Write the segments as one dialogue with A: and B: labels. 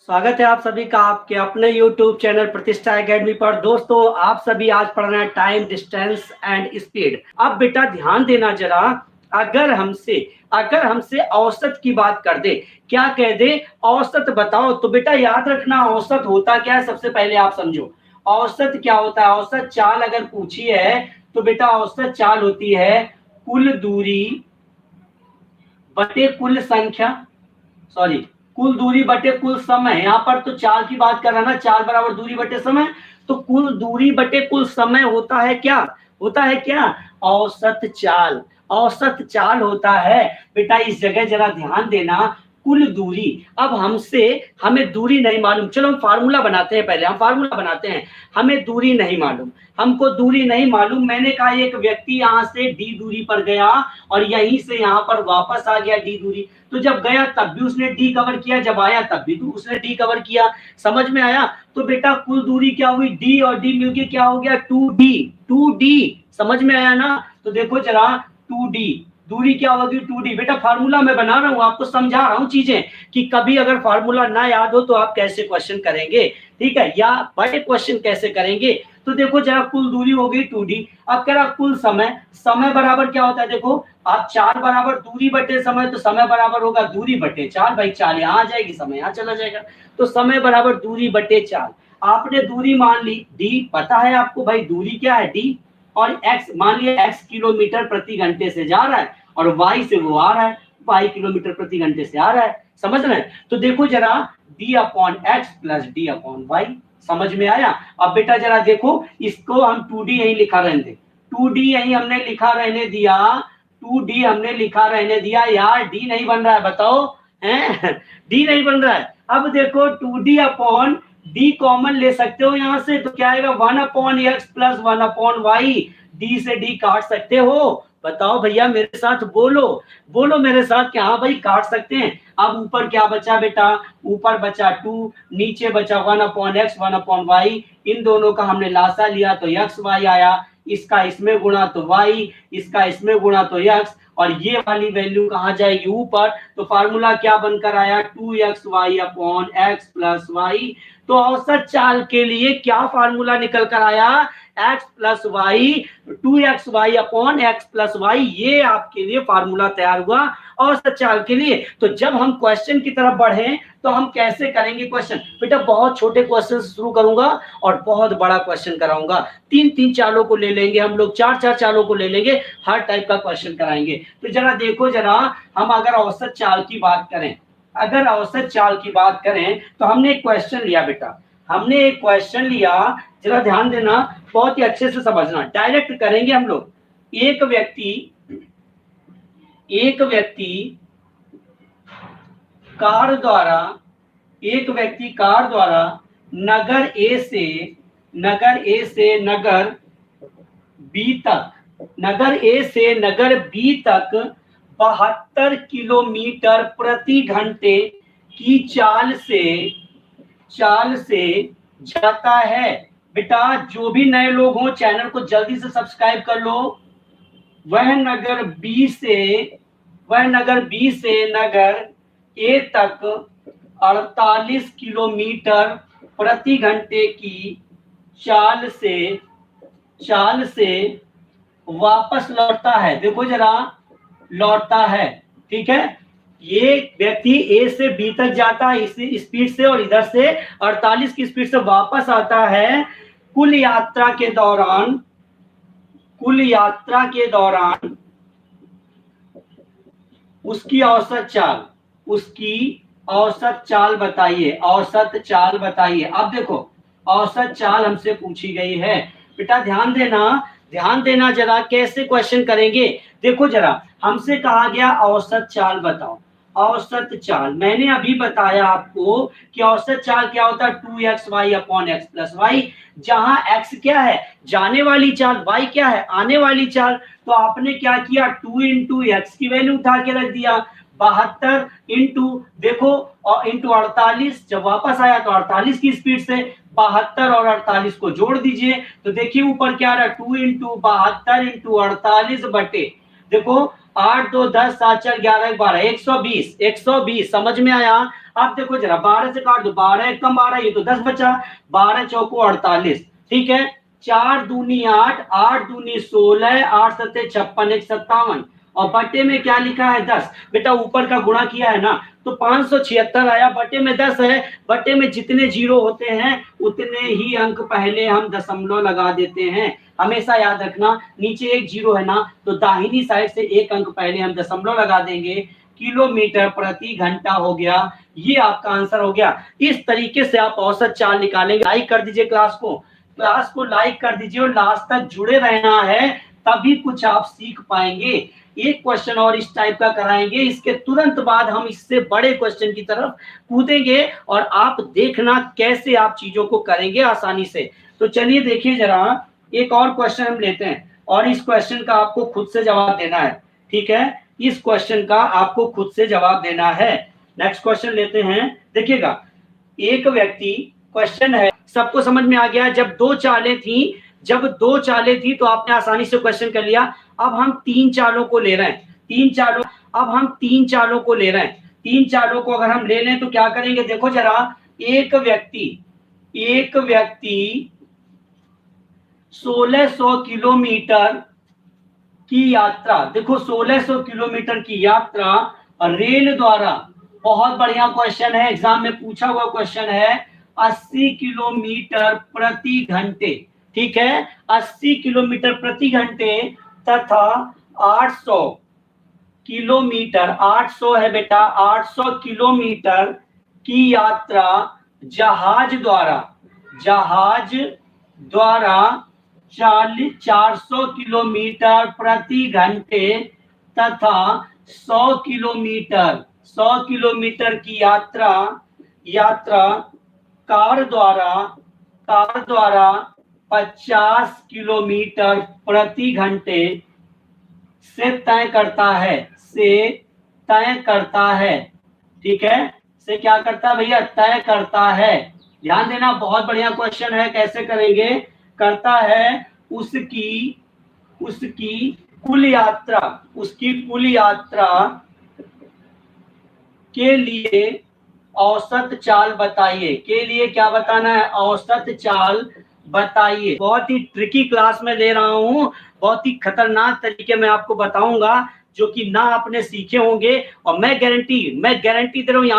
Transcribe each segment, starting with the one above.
A: स्वागत है आप सभी का आपके अपने YouTube चैनल प्रतिष्ठा एकेडमी पर। दोस्तों, आप सभी आज पढ़ना है टाइम, डिस्टेंस एंड स्पीड। अब बेटा ध्यान देना जरा, अगर हमसे औसत की बात कर दे, क्या कह दे औसत बताओ, तो बेटा याद रखना औसत होता क्या है। सबसे पहले आप समझो औसत क्या होता है। औसत चाल अगर पूछी है तो बेटा औसत चाल होती है कुल दूरी बटे कुल संख्या, सॉरी कुल दूरी बटे कुल समय। यहाँ पर तो चाल की बात कर रहा ना, चाल बराबर दूरी बटे समय, तो कुल दूरी बटे कुल समय होता है क्या औसत चाल। औसत चाल होता है बेटा, इस जगह जरा ध्यान देना, कुल दूरी। अब हमें दूरी नहीं मालूम, चलो हम फार्मूला बनाते हैं। पहले हम फार्मूला बनाते हैं। हमें दूरी नहीं मालूम, हमको दूरी नहीं मालूम। मैंने कहा एक व्यक्ति यहाँ से डी दूरी पर गया और यहीं से यहाँ पर वापस आ गया डी दूरी, तो जब गया तब भी उसने डी कवर किया, जब आया तब भी तो उसने डी कवर किया। समझ में आया? तो बेटा कुल दूरी क्या हुई, डी और डी मिलके क्या हो गया 2d। समझ में आया ना? तो देखो जरा 2d दूरी क्या होगी 2d। बेटा फार्मूला मैं बना रहा हूं, आपको समझा रहा हूं चीजें, कि कभी अगर फार्मूला ना याद हो तो आप कैसे क्वेश्चन करेंगे, ठीक है, या बड़े क्वेश्चन कैसे करेंगे। तो देखो जरा कुल दूरी हो गई 2d। अब कह रहा कुल समय बराबर क्या होता है, देखो आप 4 बराबर दूरी बटे समय, तो समय बराबर होगा दूरी बटे 4। भाई 4 यहाँ आ जाएगी, समय यहाँ चला जाएगा, तो समय बराबर दूरी बटे 4। आपने दूरी मान ली d, पता है आपको भाई दूरी क्या है d, और x मान लिया x किलोमीटर प्रति घंटे से जा रहा है और y से वो आ रहा है, y किलोमीटर प्रति घंटे से आ रहा है। समझ रहे हैं? तो देखो जरा d upon x plus d upon y। समझ में आया? अब बेटा जरा देखो, इसको हम 2d यही लिखा रहने दे, 2d यही हमने लिखा रहने दिया, 2d हमने लिखा रहने दिया। यार d नहीं बन रहा है, बताओ हैं? d नहीं बन रहा है। अब देखो 2d अपॉन d कॉमन ले सकते हो यहाँ से, तो क्या आएगा 1 upon x plus 1 upon y। d से d काट सकते हो? बताओ भैया मेरे साथ, बोलो मेरे साथ कि हाँ भाई काट सकते हैं। अब ऊपर क्या बचा बेटा, ऊपर बचा 2, नीचे बचा 1 अपॉन x 1 अपॉन y। इन दोनों का हमने लासा लिया तो x y आया, इसका इसमें गुणा तो y, इसका इसमें गुणा तो x, और ये वाली वैल्यू कहाँ जाएगी ऊपर। तो फार्मूला क्या बनकर आया 2xy upon x plus y। तो औसत चाल के लिए क्या फार्मूला निकल कर आया, x plus y 2xy upon x plus y. ये आपके लिए फार्मूला तैयार हुआ औसत चाल के लिए। तो जब हम क्वेश्चन की तरफ बढ़े तो हम कैसे करेंगे क्वेश्चन, बेटा बहुत छोटे क्वेश्चन से शुरू करूंगा और बहुत बड़ा क्वेश्चन कराऊंगा। 3-3 चालों को ले लेंगे हम लोग, 4-4 चालों को ले लेंगे, हर टाइप का क्वेश्चन कराएंगे। तो जरा देखो जरा, हम अगर औसत चाल की बात करें, तो हमने एक क्वेश्चन लिया बेटा, जरा ध्यान देना, बहुत ही अच्छे से समझना। डायरेक्ट करेंगे हम लोग। एक व्यक्ति कार द्वारा नगर ए से नगर बी तक 72 किलोमीटर प्रति घंटे की चाल से जाता है। बेटा जो भी नए लोग हो चैनल को जल्दी से सब्सक्राइब कर लो। वह नगर बी से नगर ए तक 48 किलोमीटर प्रति घंटे की चाल से वापस लौटता है। देखो जरा, लौटता है, ठीक है। ये व्यक्ति ए से बी तक जाता है इस स्पीड से, और इधर से 48 की स्पीड से वापस आता है। कुल यात्रा के दौरान उसकी औसत चाल बताइए। अब देखो औसत चाल हमसे पूछी गई है बेटा, ध्यान देना जरा, कैसे क्वेश्चन करेंगे। देखो जरा, हमसे कहा गया औसत चाल बताओ। औसत चाल मैंने अभी बताया आपको कि औसत चाल क्या होता है 2xy upon x plus y. जहां x क्या है जाने वाली चाल, y क्या है आने वाली चाल। तो आपने क्या किया 2 इंटू एक्स की वैल्यू उठा के रख दिया, 72 इंटू देखो और इंटू 48, जब वापस आया तो 48 की स्पीड से 72 और 48 को जोड़ दीजिए, तो देखिए ऊपर क्या आ रहा है 2 इंटू 72 इंटू 48 बटे देखो 8 2 10 7 4 11 12 120। समझ में आया? अब देखो जरा 12 से काट दो, 12 एकम 12, ये तो 10 बचा, 12 चौको 48, ठीक है, 4 दूनी 8, 8 दूनी 16, 8 सत्ते 56, 1 57, और बटे में क्या लिखा है 10। बेटा ऊपर का गुणा किया है ना तो 576 आया, बटे में 10 है, बटे में जितने जीरो होते हैं उतने ही अंक पहले हम दशमलव लगा देते हैं। हमेशा याद रखना, नीचे एक जीरो है ना तो दाहिनी साइड से एक अंक पहले हम दशमलव लगा देंगे। किलोमीटर प्रति घंटा हो गया, ये आपका आंसर हो गया। इस तरीके से आप औसत चाल निकालेंगे। लाइक कर दीजिए क्लास को लाइक कर दीजिए और लास्ट तक जुड़े रहना है, तभी कुछ आप सीख पाएंगे। एक क्वेश्चन और इस टाइप का कराएंगे, इसके तुरंत बाद हम इससे बड़े क्वेश्चन की तरफ कूदेंगे और आप देखना कैसे आप चीजों को करेंगे आसानी से। तो चलिए देखिए जरा, एक और क्वेश्चन हम लेते हैं और इस क्वेश्चन का आपको खुद से जवाब देना है, ठीक है, इस क्वेश्चन का आपको खुद से जवाब देना है। नेक्स्ट क्वेश्चन लेते हैं, देखिएगा, एक व्यक्ति, क्वेश्चन है, सबको समझ में आ गया। जब दो चालें थी तो आपने आसानी से क्वेश्चन कर लिया। अब हम तीन चालों को ले रहे हैं, तीन चालों को अगर हम ले लें तो क्या करेंगे, देखो जरा, एक व्यक्ति 1600 किलोमीटर की यात्रा, देखो 1600 किलोमीटर की यात्रा रेल द्वारा, बहुत बढ़िया क्वेश्चन है, एग्जाम में पूछा हुआ क्वेश्चन है, 80 किलोमीटर प्रति घंटे, ठीक है, 80 किलोमीटर प्रति घंटे तथा 800 किलोमीटर, 800 है बेटा, 800 किलोमीटर की यात्रा जहाज द्वारा 400 किलोमीटर प्रति घंटे तथा 100 किलोमीटर की यात्रा कार द्वारा 50 किलोमीटर प्रति घंटे से तय करता है, ठीक है, से क्या करता है भैया, तय करता है। ध्यान देना, बहुत बढ़िया क्वेश्चन है, कैसे करेंगे, करता है उसकी कुल यात्रा के लिए औसत चाल बताइए, के लिए क्या बताना है, औसत चाल बताइए। बहुत ही ट्रिकी क्लास में ले रहा हूं, बहुत ही खतरनाक तरीके में आपको बताऊंगा जो कि ना आपने सीखे होंगे, और मैं गारंटी दे रहा हूं,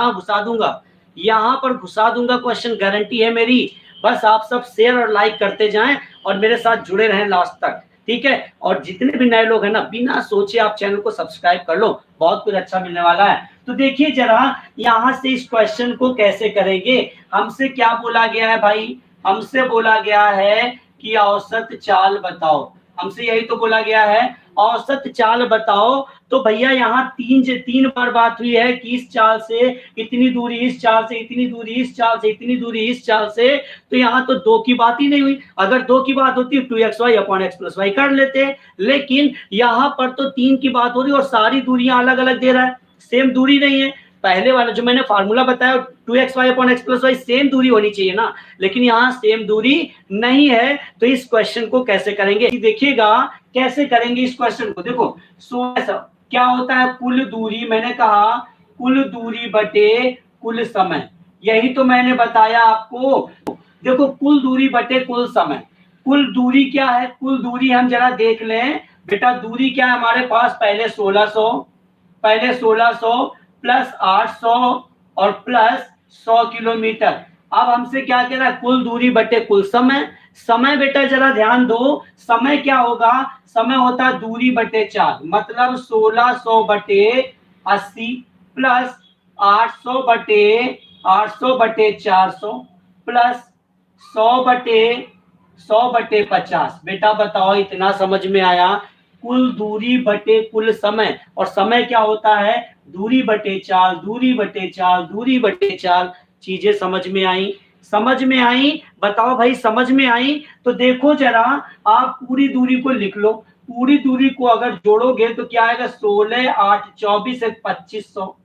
A: यहाँ पर घुसा दूंगा क्वेश्चन, गारंटी है मेरी। बस आप सब शेयर और लाइक करते जाएं और मेरे साथ जुड़े रहें लास्ट तक, ठीक है। और जितने भी नए लोग हैं ना, बिना सोचे आप चैनल को सब्सक्राइब कर लो, बहुत कुछ अच्छा मिलने वाला है। तो देखिए जरा, यहाँ से इस क्वेश्चन को कैसे करेंगे, हमसे क्या बोला गया है भाई, हमसे बोला गया है कि औसत चाल बताओ, हमसे यही तो बोला गया है, औसत चाल बताओ। तो भैया यहाँ तीन बार बात हुई है कि इस चाल से इतनी दूरी, इस चाल से इतनी दूरी, इस चाल से इतनी दूरी, इस चाल से, तो यहाँ तो दो की बात ही नहीं हुई। अगर दो की बात होती 2xy upon x plus Y कर लेते, लेकिन यहाँ पर तो 3 की बात हो रही और सारी दूरियां अलग अलग दे रहा है, सेम दूरी नहीं है। पहले वाला जो मैंने फार्मूला बताया 2xy upon x plus y same दूरी होनी चाहिए ना, लेकिन यहाँ सेम दूरी नहीं है। तो इस क्वेश्चन को कैसे करेंगे, देखिएगा कैसे करेंगे इस क्वेश्चन को। देखो 1600 क्या होता है, कुल दूरी, मैंने कहा कुल दूरी बटे कुल समय, यही तो मैंने बताया आपको। देखो कुल दूरी बटे कुल समय, कुल दूरी क्या है, कुल दूरी हम जरा देख लें बेटा, दूरी क्या है हमारे पास, पहले 1600 प्लस 800 और प्लस 100 किलोमीटर। अब हमसे क्या कह रहा है, कुल दूरी बटे कुल समय। समय बेटा जरा ध्यान दो, समय क्या होगा, समय होता है दूरी बटे 4, मतलब 1600 बटे 80 प्लस 800 बटे 400 प्लस 100 बटे 50। बेटा बताओ, इतना समझ में आया, कुल दूरी बटे कुल समय, और समय क्या होता है, दूरी बटे 4, दूरी बटे 4, दूरी बटे 4। चीजें समझ में आई, बताओ भाई समझ में आई। तो देखो जरा, आप पूरी दूरी को लिख लो, पूरी दूरी को अगर जोड़ोगे तो क्या आएगा, 16, 8, 24, 2500,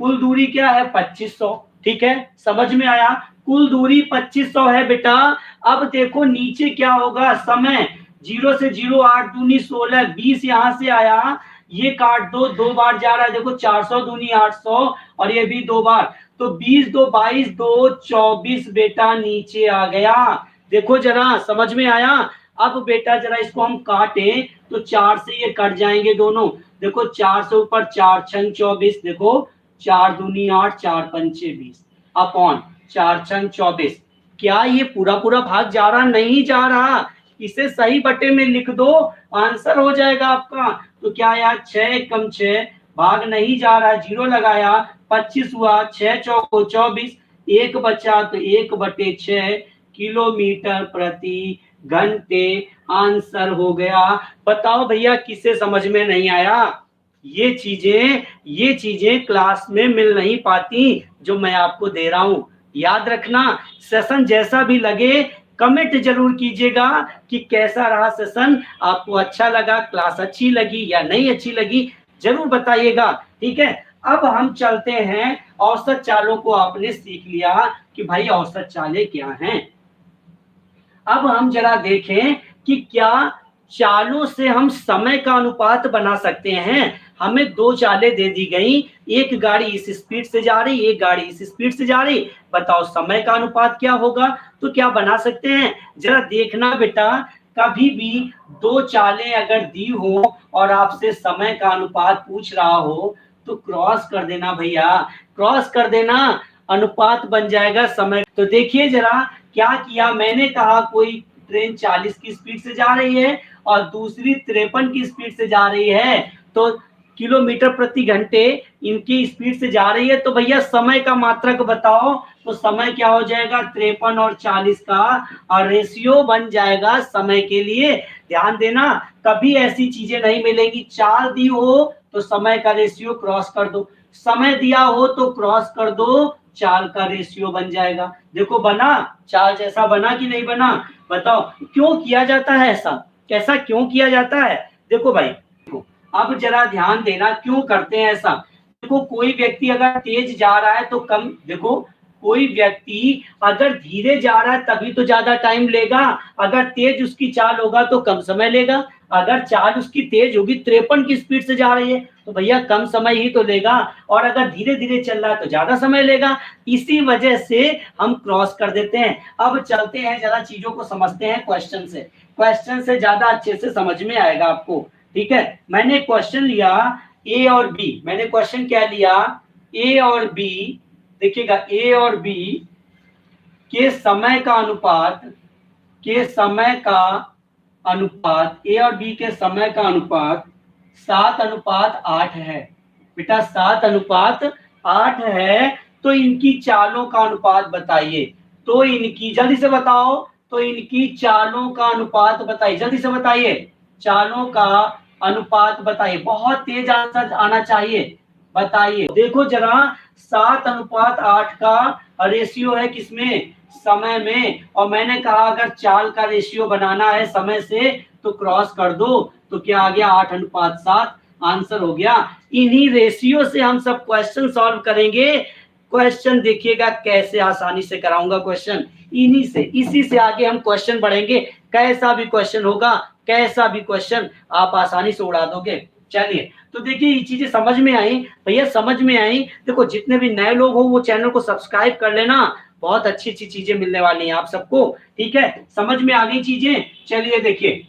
A: कुल दूरी क्या है 2500, ठीक है, समझ में आया, कुल दूरी 2500 है बेटा। अब देखो नीचे क्या होगा, समय 0 से 0, 8 दूनी 16, 20 यहाँ से आया, ये काट दो, 2 बार जा रहा है, देखो 400 दूनी 800 और ये भी 2 बार, तो 20 2 22 2 24 बेटा नीचे आ गया। देखो जरा समझ में आया। अब बेटा जरा इसको हम काटें तो 4 से ये कट जाएंगे दोनों, देखो 4 से ऊपर 4 छंग 24, देखो 4 दूनी 8 4 पंचे 20 अपॉन 4 छंग 24। क्या ये पूरा पूरा भाग जा रहा? नहीं जा रहा। इसे सही बटे में लिख दो, आंसर हो जाएगा आपका। तो क्या यार 6 कम 6 भाग नहीं जा रहा, 0 लगाया, 25 हुआ, 6 चौको 24, 1 बचा तो 1/6 किलोमीटर प्रति घंटे आंसर हो गया। बताओ भैया किसे समझ में नहीं आया? ये चीजें क्लास में मिल नहीं पाती जो मैं आपको दे रहा हूं। याद रखना, सेशन जैसा भी लगे कमेंट जरूर कीजिएगा कि कैसा रहा सेशन, आपको अच्छा लगा, क्लास अच्छी लगी या नहीं अच्छी लगी, जरूर बताइएगा। ठीक है, अब हम चलते हैं, औसत चालों को आपने सीख लिया कि भाई औसत चालें क्या हैं। अब हम जरा देखें कि क्या चालों से हम समय का अनुपात बना सकते हैं। हमें 2 चालें दे दी गई, एक गाड़ी इस स्पीड से जा रही, एक गाड़ी इस स्पीड से जा रही, बताओ समय का अनुपात क्या होगा। तो क्या बना सकते हैं? जरा देखना बेटा, कभी भी 2 चालें अगर दी हो और आपसे समय का अनुपात पूछ रहा हो तो क्रॉस कर देना भैया, क्रॉस कर देना, अनुपात बन जाएगा समय। तो देखिए जरा क्या किया मैंने, कहा कोई ट्रेन 40 की स्पीड से जा रही है और दूसरी 53 की स्पीड से जा रही है, तो किलोमीटर प्रति घंटे इनकी स्पीड से जा रही है, तो भैया समय का मात्रक बताओ। तो समय क्या हो जाएगा, 53 और 40 का और रेशियो बन जाएगा समय के लिए। ध्यान देना, कभी ऐसी चीजें नहीं मिलेंगी, चाल दी हो तो समय का रेशियो क्रॉस कर दो, समय दिया हो तो क्रॉस कर दो, चाल का रेशियो बन जाएगा। देखो बना, चाल जैसा बना कि नहीं बना, बताओ क्यों किया जाता है ऐसा, कैसा क्यों किया जाता है। देखो भाई, अब जरा ध्यान देना क्यों करते हैं ऐसा। देखो कोई व्यक्ति अगर तेज जा रहा है तो कम, देखो कोई व्यक्ति अगर धीरे जा रहा है तभी तो ज्यादा टाइम लेगा, अगर तेज उसकी चाल होगा तो कम समय लेगा। अगर चाल उसकी तेज होगी, 53 की स्पीड से जा रही है, तो भैया कम समय ही तो लेगा, और अगर धीरे धीरे चल रहा है तो ज्यादा समय लेगा। इसी वजह से हम क्रॉस कर देते हैं। अब चलते हैं जरा चीजों को समझते हैं क्वेश्चन से, क्वेश्चन से ज्यादा अच्छे से समझ में आएगा आपको। ठीक है, मैंने क्वेश्चन लिया ए और बी, मैंने क्वेश्चन क्या लिया, ए और बी, देखिएगा ए और बी के समय का अनुपात, के समय का अनुपात, ए और बी के समय का अनुपात 7:8 है। बेटा 7:8 है, तो इनकी चालों का अनुपात बताइए। तो इनकी जल्दी से बताओ, तो इनकी चालों का अनुपात बताइए, जल्दी से बताइए, चालों का अनुपात बताइए, बहुत तेज आंसर आना चाहिए, बताइए। देखो जरा 7:8 का रेशियो है किसमें, समय में, और मैंने कहा अगर चाल का रेशियो बनाना है समय से तो क्रॉस कर दो, तो क्या आ गया 8:7, आंसर हो गया। इन्हीं रेशियो से हम सब क्वेश्चन सॉल्व करेंगे। क्वेश्चन देखिएगा कैसे आसानी से कराऊंगा क्वेश्चन, इन्हीं से, इसी से आगे हम क्वेश्चन बढ़ेंगे। कैसा भी क्वेश्चन होगा, कैसा भी क्वेश्चन आप आसानी से उड़ा दोगे। चलिए, तो देखिए ये चीजें समझ में आई भैया, समझ में आई। देखो जितने भी नए लोग हो वो चैनल को सब्सक्राइब कर लेना, बहुत अच्छी अच्छी चीजें मिलने वाली हैं आप सबको। ठीक है, समझ में आ गई चीजें। चलिए देखिए,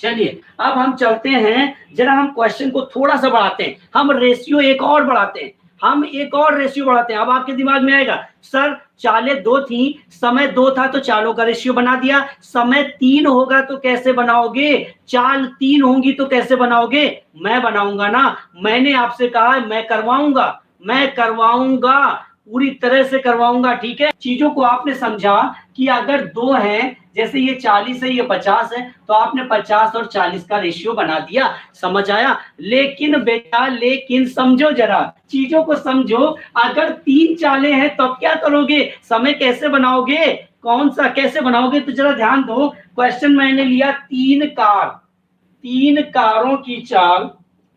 A: चलिए अब हम चलते हैं, जरा हम क्वेश्चन को थोड़ा सा बढ़ाते हैं, हम रेशियो एक और बढ़ाते हैं, हम एक और रेशियो बढ़ाते हैं। अब आपके दिमाग में आएगा सर चालें 2 थी, समय 2 था तो चालों का रेशियो बना दिया, समय 3 होगा तो कैसे बनाओगे, चाल 3 होंगी तो कैसे बनाओगे। मैं बनाऊंगा ना, मैंने आपसे कहा मैं करवाऊंगा, मैं करवाऊंगा, पूरी तरह से करवाऊंगा। ठीक है, चीजों को आपने समझा कि अगर 2 हैं, जैसे ये 40 है ये 50 है, तो आपने 50 और 40 का रेशियो बना दिया, समझ आया। लेकिन बेटा, लेकिन समझो जरा, चीजों को समझो, अगर 3 चालें हैं तब तो क्या करोगे, समय कैसे बनाओगे, कौन सा कैसे बनाओगे। तो जरा ध्यान दो, क्वेश्चन मैंने लिया 3 कार, 3 कारों की चाल,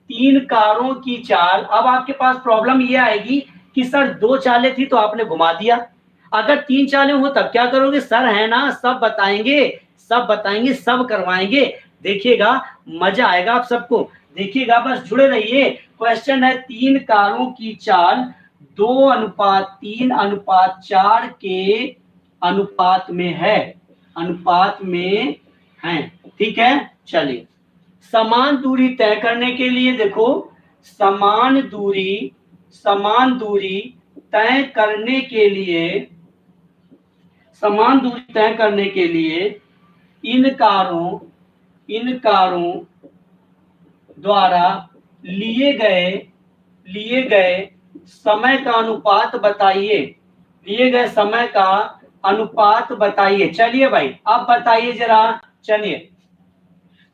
A: 3 कारों की चाल। अब आपके पास प्रॉब्लम ये आएगी कि सर 2 चालें थी तो आपने घुमा दिया, अगर 3 चालें हो तब क्या करोगे। सर है ना, सब बताएंगे, सब बताएंगे, सब करवाएंगे, देखिएगा मजा आएगा आप सबको। देखिएगा, बस जुड़े रहिए। क्वेश्चन है 3 कारों की चाल 2:3:4 के अनुपात में है, अनुपात में है। ठीक है, चलिए समान दूरी तय करने के लिए देखो, समान दूरी तय करने के लिए, समान दूरी तय करने के लिए इन कारों द्वारा लिए गए समय का अनुपात बताइए, लिए गए समय का अनुपात बताइए। चलिए भाई अब बताइए जरा, चलिए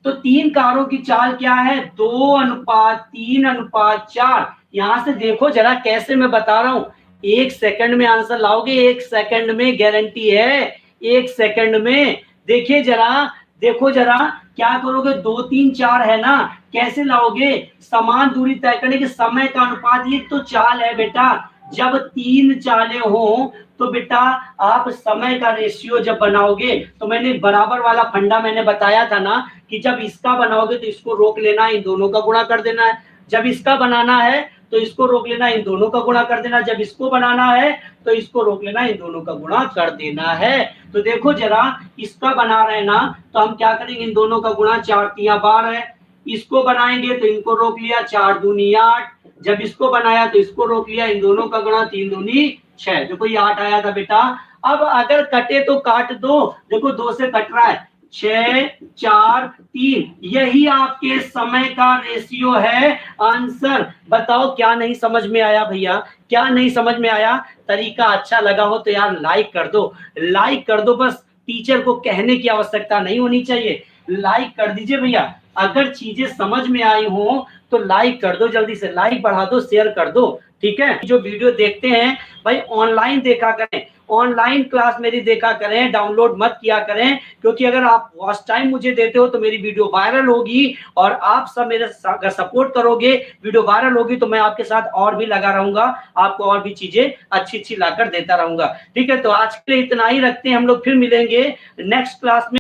A: तो 3 कारों की चाल क्या है, 2:3:4। यहां से देखो जरा कैसे मैं बता रहा हूं, 1 सेकंड में आंसर लाओगे, 1 सेकंड में गारंटी है, 1 सेकंड में। देखिए जरा, देखो जरा क्या करोगे, 2 3 4 है ना, कैसे लाओगे, समान दूरी तय करने के समय का अनुपात, ये तो चाल है बेटा। जब 3 चालें हो तो बेटा आप समय का रेशियो जब बनाओगे, तो मैंने बराबर वाला फंडा मैंने बताया था ना कि जब इसका बनाओगे तो इसको रोक लेना, इन दोनों का गुणा कर देना है। जब इसका बनाना है तो इसको रोक लेना, इन दोनों का गुणा कर देना। जब इसको बनाना है तो इसको रोक लेना, इन दोनों का गुणा कर देना है। तो देखो जरा, इसका बना रहे ना तो हम क्या करेंगे, इन दोनों का गुणा, 4 3 12 है। इसको बनाएंगे तो इनको रोक लिया, 4 दूनी 8। जब इसको बनाया तो इसको रोक लिया, इन दोनों का गुणा, 3 दूनी 6। देखो ये 8 आया था बेटा। अब अगर कटे तो काट दो, देखो 2 से कट रहा है, 6 4 3, यही आपके समय का रेशियो है। आंसर बताओ, क्या नहीं समझ में आया भैया, क्या नहीं समझ में आया? तरीका अच्छा लगा हो तो यार लाइक कर दो, लाइक कर दो, बस टीचर को कहने की आवश्यकता नहीं होनी चाहिए, लाइक कर दीजिए भैया। अगर चीजें समझ में आई हो तो लाइक कर दो, जल्दी से लाइक बढ़ा दो, शेयर कर दो। ठीक है, जो वीडियो देखते हैं भाई ऑनलाइन देखा करें, ऑनलाइन क्लास मेरी देखा करें, डाउनलोड मत किया करें, क्योंकि अगर आप वॉच टाइम मुझे देते हो तो मेरी वीडियो वायरल होगी, और आप सब मेरे अगर सपोर्ट करोगे, वीडियो वायरल होगी, तो मैं आपके साथ और भी लगा रहूंगा, आपको और भी चीजें अच्छी अच्छी लाकर देता रहूंगा। ठीक है, तो आज के लिए इतना ही रखते हैं, हम लोग फिर मिलेंगे नेक्स्ट क्लास में।